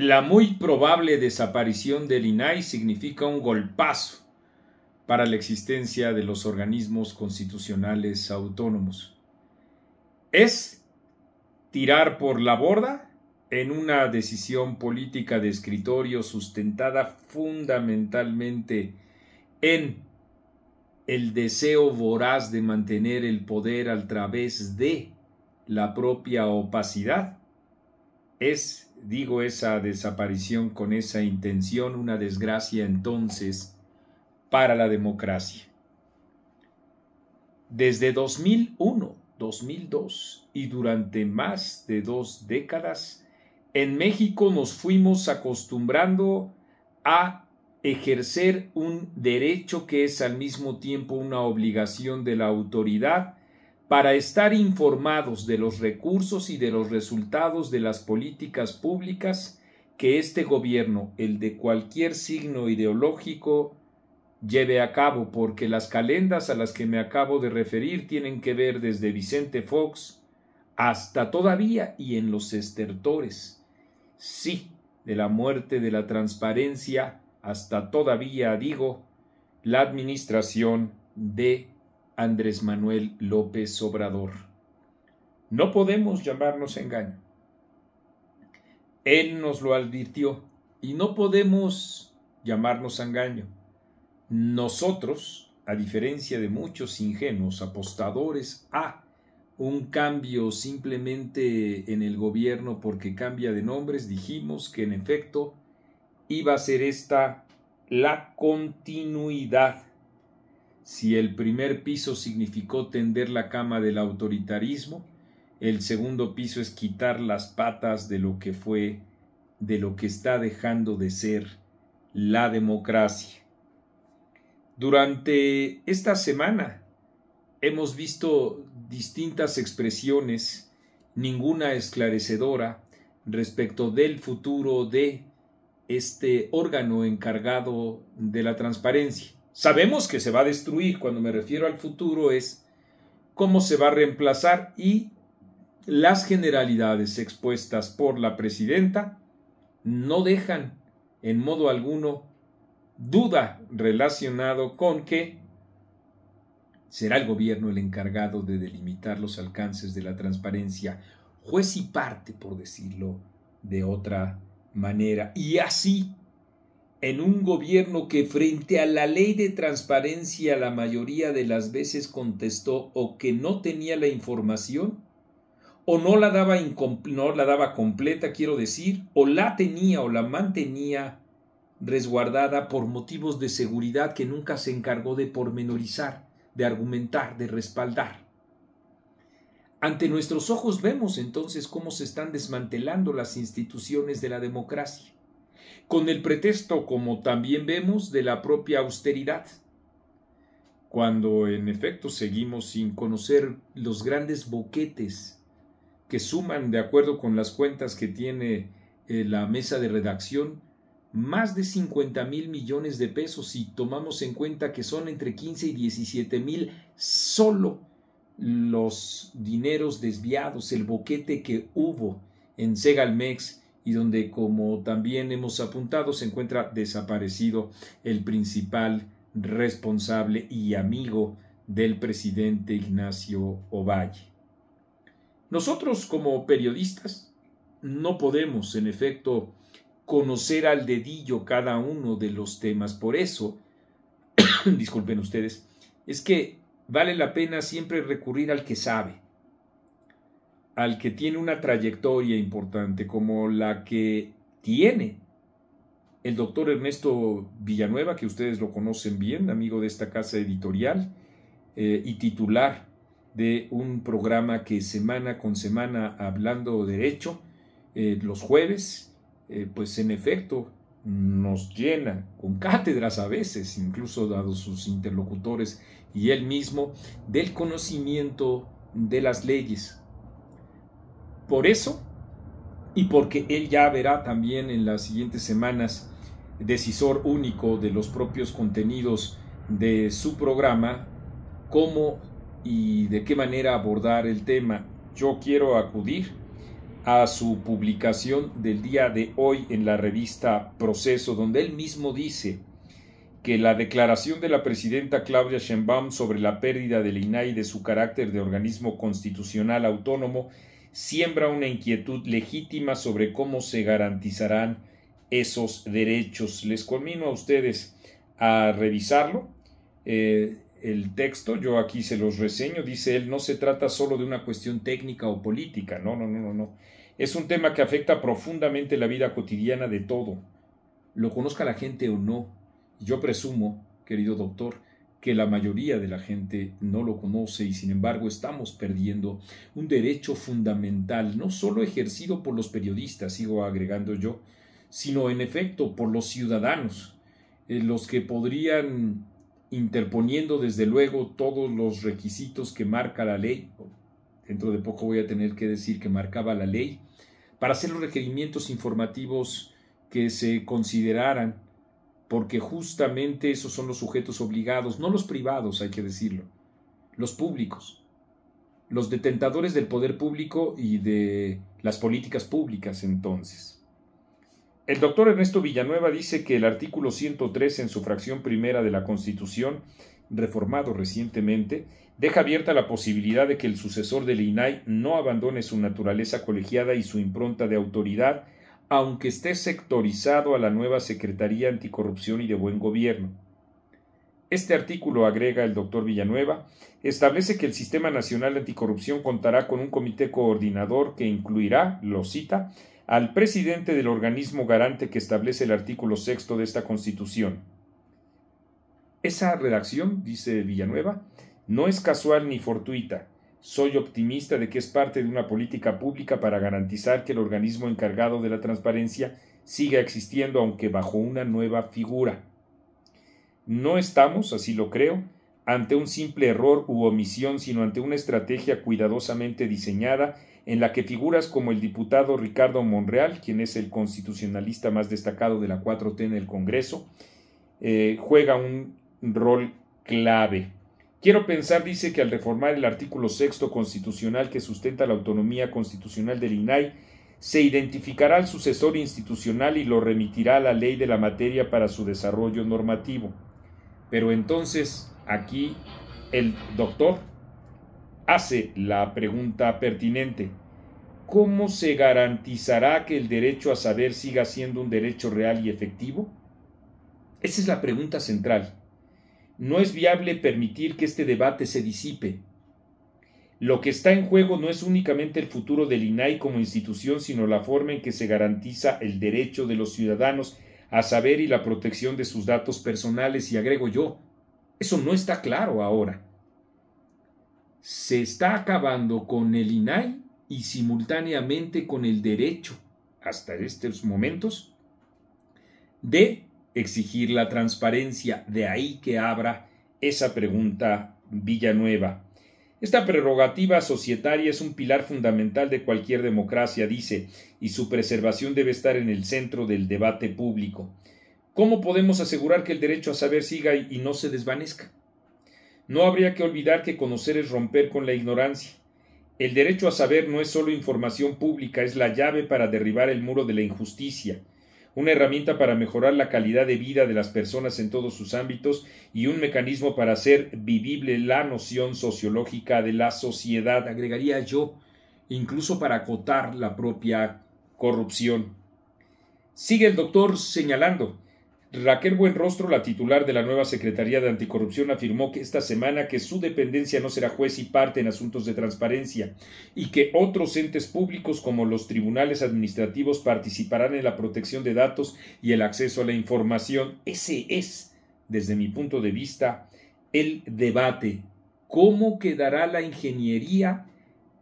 La muy probable desaparición del INAI significa un golpazo para la existencia de los organismos constitucionales autónomos. Es tirar por la borda en una decisión política de escritorio sustentada fundamentalmente en el deseo voraz de mantener el poder a través de la propia opacidad. Esa desaparición con esa intención, una desgracia entonces para la democracia. Desde 2001, 2002 y durante más de 2 décadas, en México nos fuimos acostumbrando a ejercer un derecho que es al mismo tiempo una obligación de la autoridad para estar informados de los recursos y de los resultados de las políticas públicas que este gobierno, el de cualquier signo ideológico, lleve a cabo, porque las calendas a las que me acabo de referir tienen que ver desde Vicente Fox hasta todavía y en los estertores, sí, de la muerte de la transparencia hasta todavía, la administración de Andrés Manuel López Obrador. No podemos llamarnos a engaño. Él nos lo advirtió y no podemos llamarnos a engaño. Nosotros, a diferencia de muchos ingenuos apostadores a un cambio simplemente en el gobierno porque cambia de nombres, dijimos que en efecto iba a ser esta la continuidad. Si el primer piso significó tender la cama del autoritarismo, el segundo piso es quitar las patas de lo que fue, de lo que está dejando de ser la democracia. Durante esta semana hemos visto distintas expresiones, ninguna esclarecedora, respecto del futuro de este órgano encargado de la transparencia. Sabemos que se va a destruir. Cuando me refiero al futuro es cómo se va a reemplazar, y las generalidades expuestas por la presidenta no dejan en modo alguno duda relacionado con que será el gobierno el encargado de delimitar los alcances de la transparencia, juez y parte, por decirlo de otra manera. Y así, en un gobierno que frente a la ley de transparencia la mayoría de las veces contestó o que no tenía la información, o no la daba completa, quiero decir, o la tenía o la mantenía resguardada por motivos de seguridad que nunca se encargó de pormenorizar, de argumentar, de respaldar. Ante nuestros ojos vemos entonces cómo se están desmantelando las instituciones de la democracia, con el pretexto, como también vemos, de la propia austeridad, cuando en efecto seguimos sin conocer los grandes boquetes que suman, de acuerdo con las cuentas que tiene la mesa de redacción, más de 50,000 millones de pesos, si tomamos en cuenta que son entre 15 y 17,000 solo los dineros desviados, el boquete que hubo en Segalmex, y donde, como también hemos apuntado, se encuentra desaparecido el principal responsable y amigo del presidente Ignacio Ovalle. Nosotros, como periodistas, no podemos, en efecto, conocer al dedillo cada uno de los temas. Por eso, disculpen ustedes, es que vale la pena siempre recurrir al que sabe, al que tiene una trayectoria importante como la que tiene el doctor Ernesto Villanueva, que ustedes lo conocen bien, amigo de esta casa editorial y titular de un programa que semana con semana, Hablando Derecho, los jueves, pues en efecto nos llena con cátedras a veces, incluso dados sus interlocutores y él mismo, del conocimiento de las leyes. Por eso, y porque él ya verá también en las siguientes semanas, decisor único de los propios contenidos de su programa, cómo y de qué manera abordar el tema, yo quiero acudir a su publicación del día de hoy en la revista Proceso, donde él mismo dice que la declaración de la presidenta Claudia Sheinbaum sobre la pérdida del INAI de su carácter de organismo constitucional autónomo siembra una inquietud legítima sobre cómo se garantizarán esos derechos. Les conmino a ustedes a revisarlo. El texto, yo aquí se los reseño, dice él, no se trata solo de una cuestión técnica o política, no. Es un tema que afecta profundamente la vida cotidiana de todo. Lo conozca la gente o no. Yo presumo, querido doctor, que la mayoría de la gente no lo conoce y sin embargo estamos perdiendo un derecho fundamental, no solo ejercido por los periodistas, sigo agregando yo, sino en efecto por los ciudadanos, los que podrían, interponiendo desde luego todos los requisitos que marca la ley, dentro de poco voy a tener que decir que marcaba la ley, para hacer los requerimientos informativos que se consideraran, porque justamente esos son los sujetos obligados, no los privados, hay que decirlo, los públicos, los detentadores del poder público y de las políticas públicas entonces. El doctor Ernesto Villanueva dice que el artículo 103 en su fracción primera de la Constitución, reformado recientemente, deja abierta la posibilidad de que el sucesor del INAI no abandone su naturaleza colegiada y su impronta de autoridad, aunque esté sectorizado a la nueva Secretaría Anticorrupción y de Buen Gobierno. Este artículo, agrega el doctor Villanueva, establece que el Sistema Nacional Anticorrupción contará con un comité coordinador que incluirá, lo cita, al presidente del organismo garante que establece el artículo 6 de esta Constitución. Esa redacción, dice Villanueva, no es casual ni fortuita. Soy optimista de que es parte de una política pública para garantizar que el organismo encargado de la transparencia siga existiendo, aunque bajo una nueva figura. No estamos, así lo creo, ante un simple error u omisión, sino ante una estrategia cuidadosamente diseñada en la que figuras como el diputado Ricardo Monreal, quien es el constitucionalista más destacado de la 4T en el Congreso, juega un rol clave. Quiero pensar, dice, que al reformar el artículo 6 constitucional que sustenta la autonomía constitucional del INAI, se identificará al sucesor institucional y lo remitirá a la ley de la materia para su desarrollo normativo. Pero entonces, aquí el doctor hace la pregunta pertinente. ¿Cómo se garantizará que el derecho a saber siga siendo un derecho real y efectivo? Esa es la pregunta central. No es viable permitir que este debate se disipe. Lo que está en juego no es únicamente el futuro del INAI como institución, sino la forma en que se garantiza el derecho de los ciudadanos a saber y la protección de sus datos personales. Y agrego yo, eso no está claro ahora. Se está acabando con el INAI y simultáneamente con el derecho, hasta estos momentos, de exigir la transparencia. De ahí que abra esa pregunta Villanueva. Esta prerrogativa societaria es un pilar fundamental de cualquier democracia, dice, y su preservación debe estar en el centro del debate público. ¿Cómo podemos asegurar que el derecho a saber siga y no se desvanezca? No habría que olvidar que conocer es romper con la ignorancia. El derecho a saber no es solo información pública, es la llave para derribar el muro de la injusticia, una herramienta para mejorar la calidad de vida de las personas en todos sus ámbitos y un mecanismo para hacer vivible la noción sociológica de la sociedad, agregaría yo, incluso para acotar la propia corrupción. Sigue el doctor señalando. Raquel Buenrostro, la titular de la nueva Secretaría de Anticorrupción, afirmó que esta semana que su dependencia no será juez y parte en asuntos de transparencia y que otros entes públicos como los tribunales administrativos participarán en la protección de datos y el acceso a la información. Ese es, desde mi punto de vista, el debate. ¿Cómo quedará la ingeniería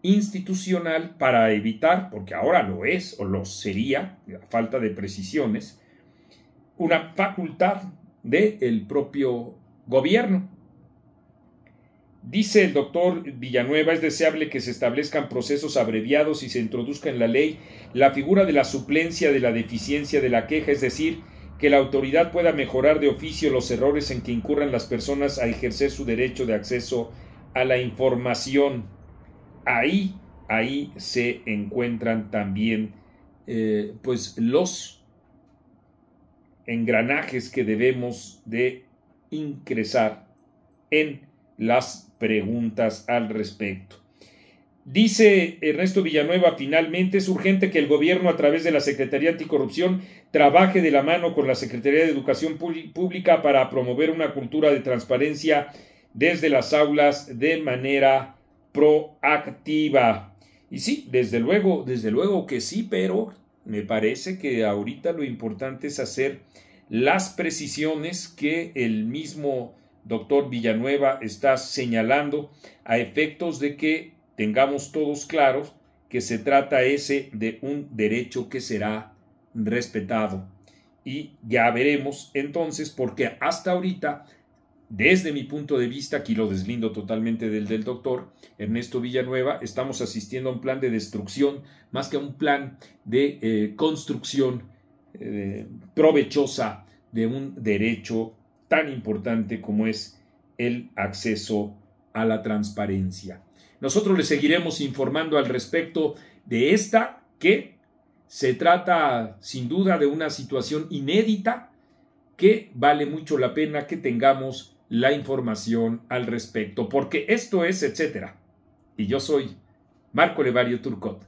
institucional para evitar, porque ahora lo es o lo sería, a falta de precisiones, una facultad del propio gobierno? Dice el doctor Villanueva, es deseable que se establezcan procesos abreviados y se introduzca en la ley la figura de la suplencia de la deficiencia de la queja, es decir, que la autoridad pueda mejorar de oficio los errores en que incurran las personas a ejercer su derecho de acceso a la información. Ahí ahí se encuentran también pues los engranajes que debemos de ingresar en las preguntas al respecto. Dice Ernesto Villanueva, finalmente es urgente que el gobierno a través de la Secretaría Anticorrupción trabaje de la mano con la Secretaría de Educación Pública para promover una cultura de transparencia desde las aulas de manera proactiva. Y sí, desde luego que sí, pero me parece que ahorita lo importante es hacer las precisiones que el mismo doctor Villanueva está señalando a efectos de que tengamos todos claros que se trata de un derecho que será respetado. Y ya veremos entonces, porque hasta ahorita, desde mi punto de vista, aquí lo deslindo totalmente del doctor Ernesto Villanueva, estamos asistiendo a un plan de destrucción más que a un plan de construcción provechosa de un derecho tan importante como es el acceso a la transparencia. Nosotros le seguiremos informando al respecto de esta, que se trata sin duda de una situación inédita que vale mucho la pena que tengamos la información al respecto, porque esto es etcétera. Y yo soy Marco Levario Turcot.